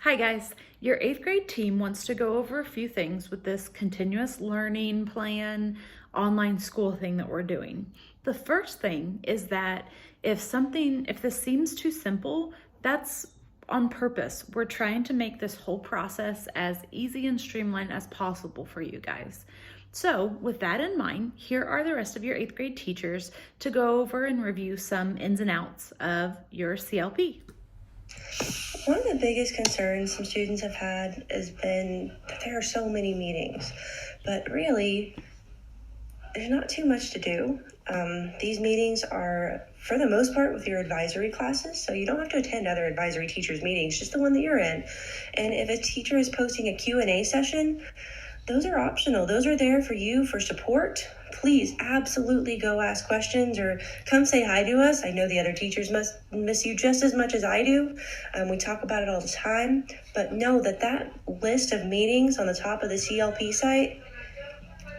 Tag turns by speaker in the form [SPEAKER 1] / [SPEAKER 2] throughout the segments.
[SPEAKER 1] Hi guys, your 8th grade team wants to go over a few things with this continuous learning plan online school thing that we're doing. The first thing is that if this seems too simple, that's on purpose. We're trying to make this whole process as easy and streamlined as possible for you guys. So with that in mind, here are the rest of your 8th grade teachers to go over and review some ins and outs of your CLP.
[SPEAKER 2] One of the biggest concerns some students have had has been that there are so many meetings, but really, there's not too much to do. These meetings are, for the most part, with your advisory classes, so you don't have to attend other advisory teachers' meetings, just the one that you're in. And if a teacher is posting a Q&A session, those are optional. Those are there for you for support. Please absolutely go ask questions or come say hi to us. I know the other teachers must miss you just as much as I do. We talk about it all the time, but know that list of meetings on the top of the CLP site,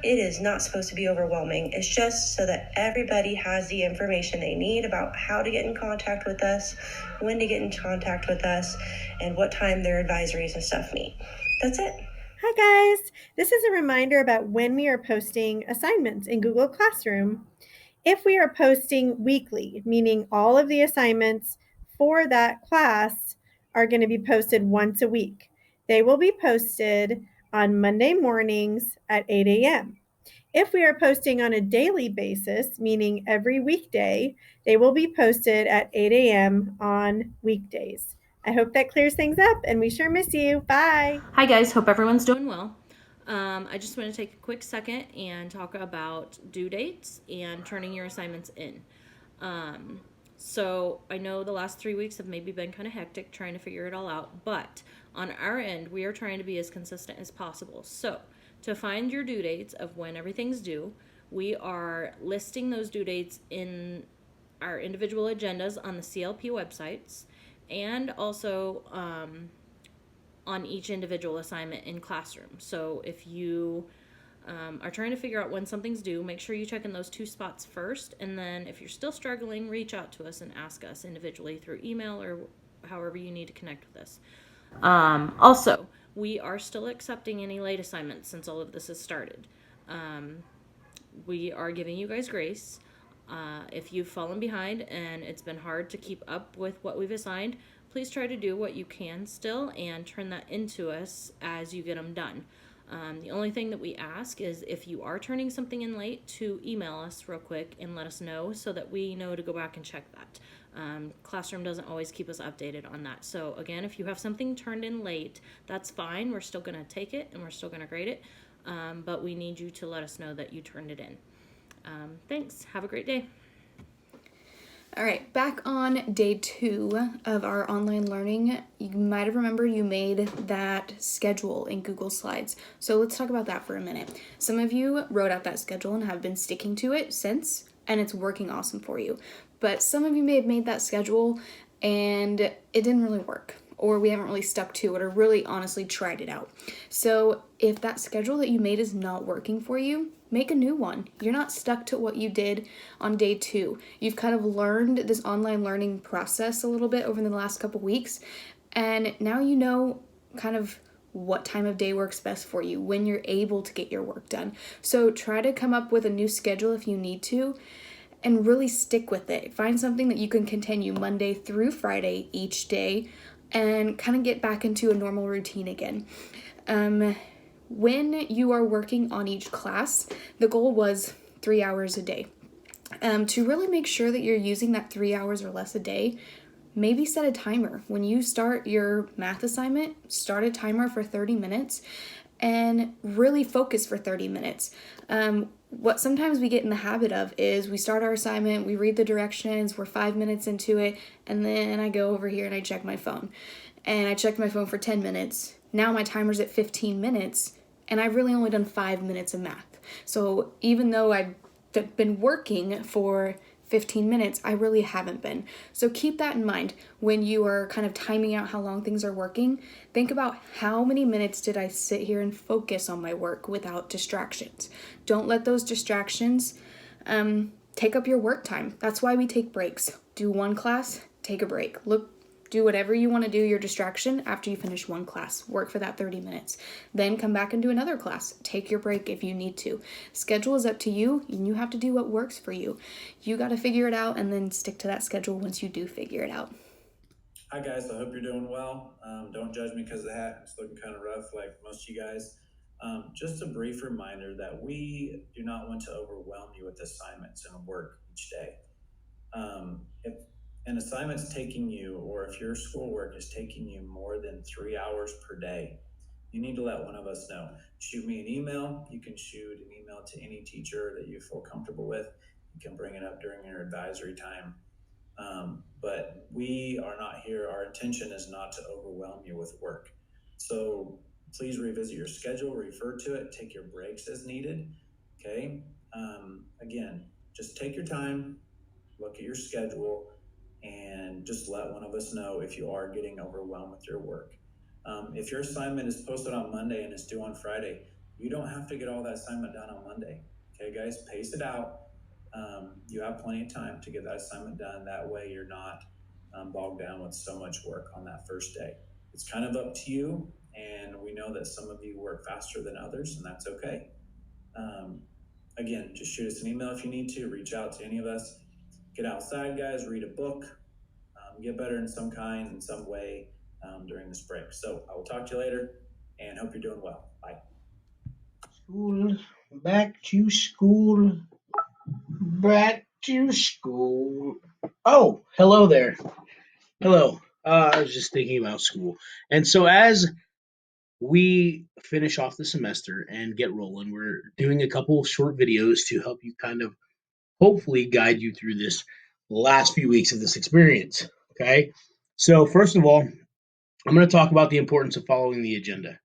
[SPEAKER 2] it is not supposed to be overwhelming. It's just so that everybody has the information they need about how to get in contact with us, when to get in contact with us, and what time their advisories and stuff meet. That's it.
[SPEAKER 3] Hi guys, this is a reminder about when we are posting assignments in Google Classroom. If we are posting weekly, meaning all of the assignments for that class are going to be posted once a week. They will be posted on Monday mornings at 8 a.m. If we are posting on a daily basis, meaning every weekday, they will be posted at 8 a.m. on weekdays. I hope that clears things up, and we sure miss you. Bye.
[SPEAKER 4] Hi guys, hope everyone's doing well. I just want to take a quick second and talk about due dates and turning your assignments in. So I know the last 3 weeks have maybe been kind of hectic trying to figure it all out, but on our end, we are trying to be as consistent as possible. So to find your due dates of when everything's due, we are listing those due dates in our individual agendas on the CLP websites and also on each individual assignment in Classroom. So if you are trying to figure out when something's due, make sure you check in those two spots first, and then if you're still struggling, reach out to us and ask us individually through email or however you need to connect with us. Also, we are still accepting any late assignments since all of this has started. We are giving you guys grace. If you've fallen behind and it's been hard to keep up with what we've assigned, please try to do what you can still and turn that into us as you get them done. The only thing that we ask is if you are turning something in late, to email us real quick and let us know so that we know to go back and check that. Classroom doesn't always keep us updated on that. So again, if you have something turned in late, that's fine. We're still going to take it and we're still going to grade it. But we need you to let us know that you turned it in. Thanks. Have a great day.
[SPEAKER 5] All right, back on day 2 of our online learning, you might have remembered you made that schedule in Google Slides. So let's talk about that for a minute. Some of you wrote out that schedule and have been sticking to it since, and it's working awesome for you. But some of you may have made that schedule and it didn't really work, or we haven't really stuck to it or really honestly tried it out. So if that schedule that you made is not working for you, make a new one. You're not stuck to what you did on day 2. You've kind of learned this online learning process a little bit over the last couple weeks, and now you know kind of what time of day works best for you, when you're able to get your work done. So try to come up with a new schedule if you need to, and really stick with it. Find something that you can continue Monday through Friday each day and kind of get back into a normal routine again. When you are working on each class, the goal was 3 hours a day. To really make sure that you're using that 3 hours or less a day, maybe set a timer. When you start your math assignment, start a timer for 30 minutes and really focus for 30 minutes. What sometimes we get in the habit of is we start our assignment, we read the directions, we're 5 minutes into it, and then I go over here and I check my phone. And I checked my phone for 10 minutes. Now my timer's at 15 minutes, and I've really only done 5 minutes of math. So even though I've been working for 15 minutes, I really haven't been. So keep that in mind when you are kind of timing out how long things are working. Think about how many minutes did I sit here and focus on my work without distractions. Don't let those distractions take up your work time. That's why we take breaks. Do one class, take a break. Do whatever you want to do, your distraction, after you finish one class. Work for that 30 minutes. Then come back and do another class. Take your break if you need to. Schedule is up to you, and you have to do what works for you. You got to figure it out and then stick to that schedule once you do figure it out.
[SPEAKER 6] Hi guys, I hope you're doing well. Don't judge me because of the hat. It's looking kind of rough like most of you guys. Just a brief reminder that we do not want to overwhelm you with assignments and work each day. If an assignment's taking you, or if your schoolwork is taking you more than 3 hours per day, you need to let one of us know. Shoot me an email. You can shoot an email to any teacher that you feel comfortable with. You can bring it up during your advisory time. But we are not here. Our intention is not to overwhelm you with work. So please revisit your schedule, refer to it, take your breaks as needed. Okay. Again, just take your time, look at your schedule, and just let one of us know if you are getting overwhelmed with your work. If your assignment is posted on Monday and is due on Friday, you don't have to get all that assignment done on Monday. Okay, guys, pace it out. You have plenty of time to get that assignment done. That way you're not bogged down with so much work on that first day. It's kind of up to you, and we know that some of you work faster than others, and that's okay. Again, just shoot us an email if you need to, reach out to any of us. Get outside, guys, read a book, get better in some kind, in some way during this break. So I will talk to you later, and hope you're doing well. Bye.
[SPEAKER 7] School, back to school, back to school. Oh, hello there. Hello. I was just thinking about school. And so as we finish off the semester and get rolling, we're doing a couple of short videos to help you kind of hopefully guide you through this last few weeks of this experience. Okay. So first of all, I'm going to talk about the importance of following the agenda.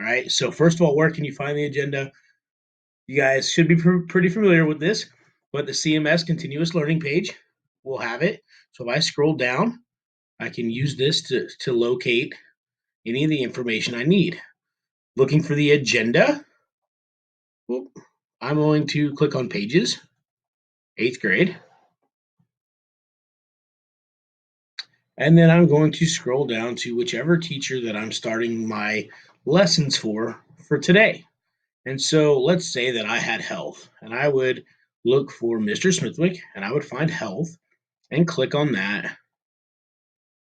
[SPEAKER 7] All right. So first of all, where can you find the agenda? You guys should be pretty familiar with this, but the CMS continuous learning page will have it. So if I scroll down, I can use this to locate any of the information I need. Looking for the agenda, well, I'm going to click on pages, 8th grade, and then I'm going to scroll down to whichever teacher that I'm starting my lessons for today. And so let's say that I had health, and I would look for Mr. Smithwick, and I would find health and click on that,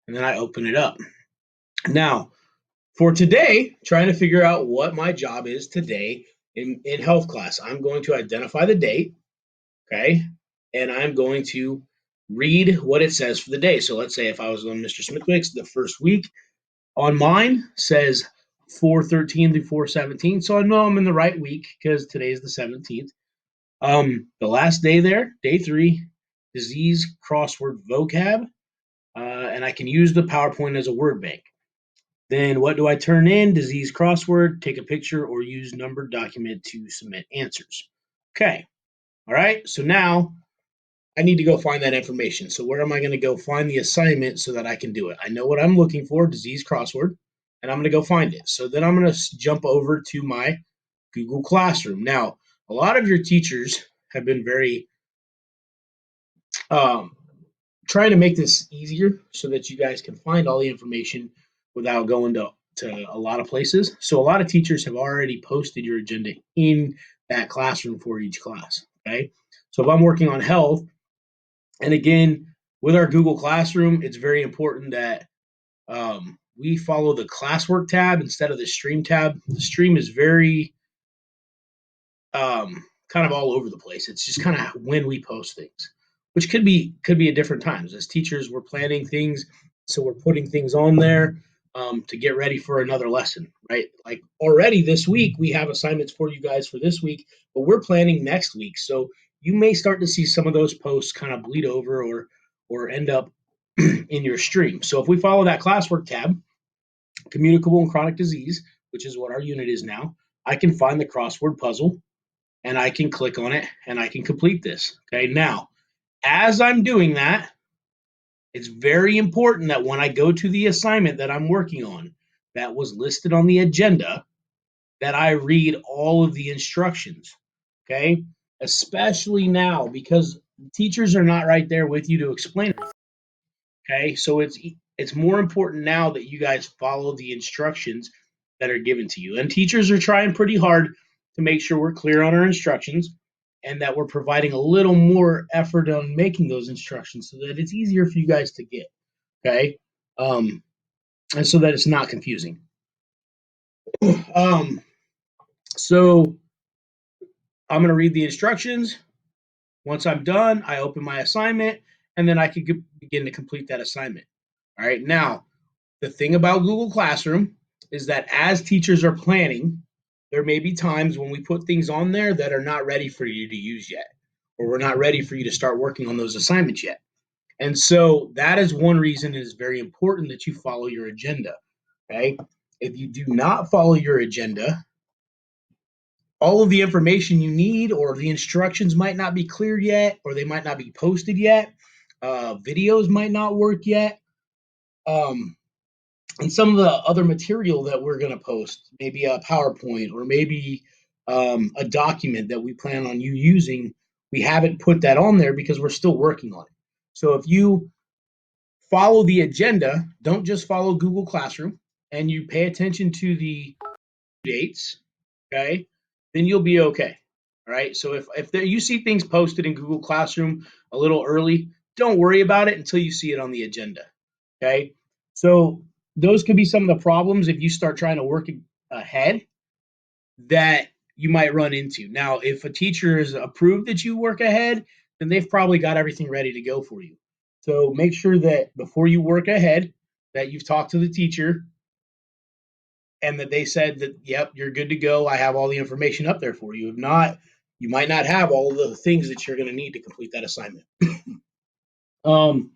[SPEAKER 7] and then I open it up. Now, for today, trying to figure out what my job is today in health class, I'm going to identify the date, okay, and I'm going to read what it says for the day. So let's say if I was on Mr. Smithwick's, the first week on mine says 413 through 417, so I know I'm in the right week because today is the 17th. The last day there, day 3, disease crossword vocab, and I can use the PowerPoint as a word bank. Then what do I turn in? Disease crossword, take a picture, or use numbered document to submit answers. Okay. All right. So now I need to go find that information. So where am I going to go find the assignment so that I can do it? I know what I'm looking for, disease crossword, and I'm going to go find it. So then I'm going to jump over to my Google Classroom. Now, a lot of your teachers have been very um, trying to make this easier so that you guys can find all the information without going to a lot of places. So a lot of teachers have already posted your agenda in that classroom for each class. Okay. So if I'm working on health, and again, with our Google Classroom, it's very important that we follow the classwork tab instead of the stream tab. The stream is very kind of all over the place. It's just kind of when we post things, which could be at different times. As teachers, we're planning things, so we're putting things on there to get ready for another lesson, right? Like already this week, we have assignments for you guys for this week, but we're planning next week. So you may start to see some of those posts kind of bleed over or end up in your stream. So if we follow that classwork tab, communicable and chronic disease, which is what our unit is now, I can find the crossword puzzle and I can click on it and I can complete this. Okay. Now, as I'm doing that, it's very important that when I go to the assignment that I'm working on that was listed on the agenda, that I read all of the instructions. Okay. Especially now because teachers are not right there with you to explain it. Okay. So it's it's more important now that you guys follow the instructions that are given to you. And teachers are trying pretty hard to make sure we're clear on our instructions and that we're providing a little more effort on making those instructions so that it's easier for you guys to get. Okay. And so that it's not confusing. um, so I'm going to read the instructions. Once I'm done, I open my assignment and then I can begin to complete that assignment. All right. Now, the thing about Google Classroom is that as teachers are planning, there may be times when we put things on there that are not ready for you to use yet, or we're not ready for you to start working on those assignments yet. And so that is one reason it is very important that you follow your agenda. Okay. If you do not follow your agenda, all of the information you need or the instructions might not be clear yet, or they might not be posted yet. Videos might not work yet. Um, and some of the other material that we're going to post, maybe a PowerPoint or maybe a document that we plan on you using, we haven't put that on there because we're still working on it. So if you follow the agenda, don't just follow Google Classroom, and you pay attention to the dates, okay, then you'll be okay. All right. So if you see things posted in Google Classroom a little early, don't worry about it until you see it on the agenda. Okay. So those could be some of the problems if you start trying to work ahead that you might run into. Now, if a teacher is approved that you work ahead, then they've probably got everything ready to go for you. So make sure that before you work ahead, that you've talked to the teacher and that they said that, yep, you're good to go. I have all the information up there for you. If not, you might not have all the things that you're going to need to complete that assignment. um,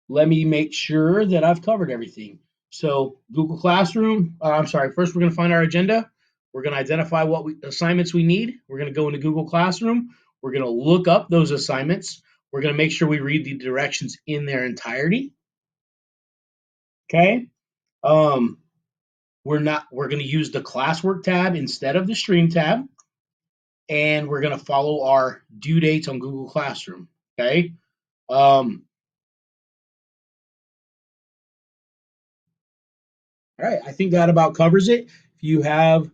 [SPEAKER 7] Let me make sure that I've covered everything. So Google Classroom, I'm sorry, first we're going to find our agenda. We're going to identify what assignments we need. We're going to go into Google Classroom. We're going to look up those assignments. We're going to make sure we read the directions in their entirety. Okay. Um, we're going to use the classwork tab instead of the stream tab. And we're going to follow our due dates on Google Classroom. Okay. All right. I think that about covers it. If you have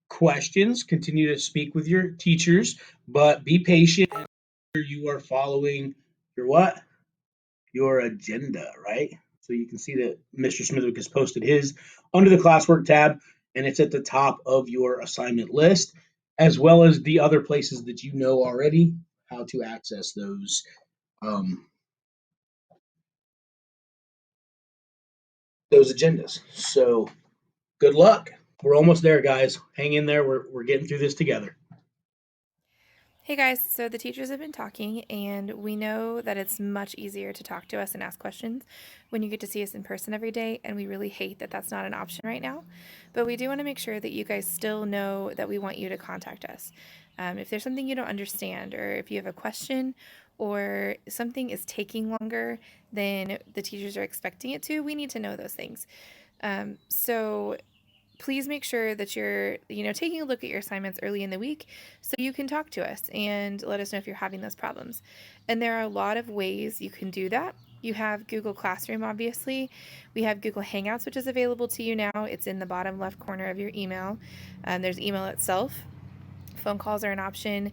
[SPEAKER 7] questions, continue to speak with your teachers, but be patient. And you are following your what? Your agenda, right? So you can see that Mr. Smithwick has posted his under the classwork tab, and it's at the top of your assignment list, as well as the other places that you know already how to access um, those agendas. So good luck. We're almost there, guys. Hang in there. We're getting through this together.
[SPEAKER 8] Hey guys, so the teachers have been talking, and we know that it's much easier to talk to us and ask questions when you get to see us in person every day, and we really hate that that's not an option right now. But we do want to make sure that you guys still know that we want you to contact us. If there's something you don't understand, or if you have a question, or something is taking longer than the teachers are expecting it to, we need to know those things. So please make sure that you're, taking a look at your assignments early in the week so you can talk to us and let us know if you're having those problems. And there are a lot of ways you can do that. You have Google Classroom, obviously. We have Google Hangouts, which is available to you now. It's in the bottom left corner of your email. There's email itself. Phone calls are an option.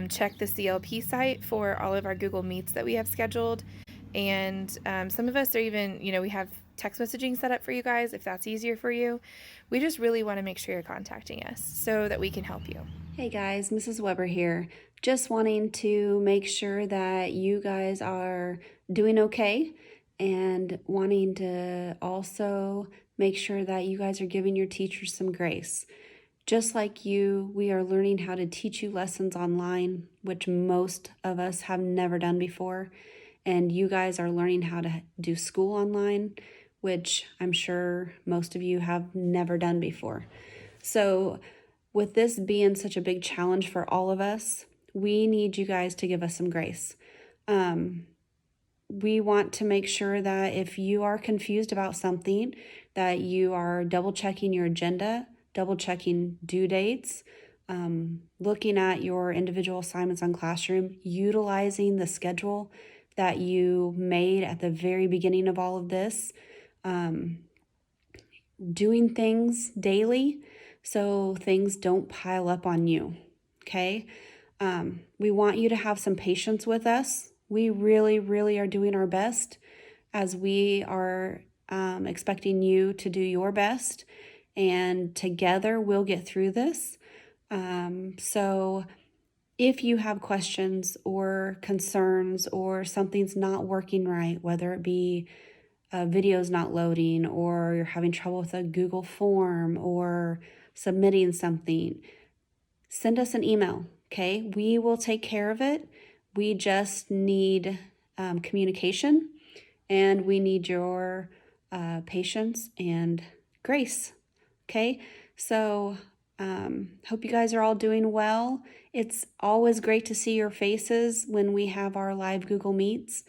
[SPEAKER 8] Check the CLP site for all of our Google Meets that we have scheduled. And some of us are even, we have text messaging set up for you guys if that's easier for you. We just really want to make sure you're contacting us so that we can help you.
[SPEAKER 9] Hey guys, Mrs. Weber here. Just wanting to make sure that you guys are doing okay and wanting to also make sure that you guys are giving your teachers some grace. Just like you, we are learning how to teach you lessons online, which most of us have never done before. And you guys are learning how to do school online, which I'm sure most of you have never done before. So with this being such a big challenge for all of us, we need you guys to give us some grace. We want to make sure that if you are confused about something, that you are double checking your agenda, double checking due dates, looking at your individual assignments on Classroom, utilizing the schedule that you made at the very beginning of all of this. Doing things daily so things don't pile up on you, okay? We want you to have some patience with us. We really, really are doing our best as we are expecting you to do your best, and together we'll get through this. So if you have questions or concerns or something's not working right, whether it be a video's not loading or you're having trouble with a Google form or submitting something, send us an email, okay? We will take care of it. We just need communication, and we need your patience and grace, okay? So hope you guys are all doing well. It's always great to see your faces when we have our live Google Meets,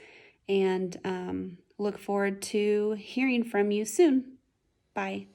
[SPEAKER 9] and look forward to hearing from you soon. Bye.